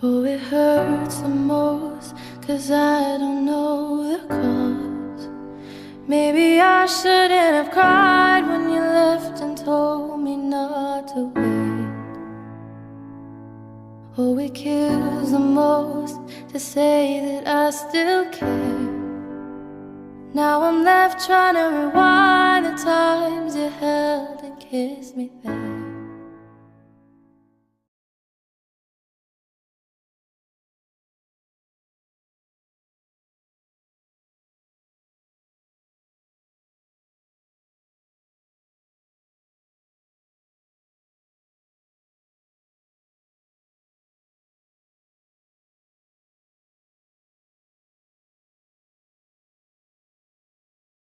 Oh, it hurts the most, 'cause I don't know the cause. Maybe I shouldn't have cried when you left and told me not to wait. Oh, it kills the most to say that I still care. Now I'm left trying to rewind the times you held and kissed me there.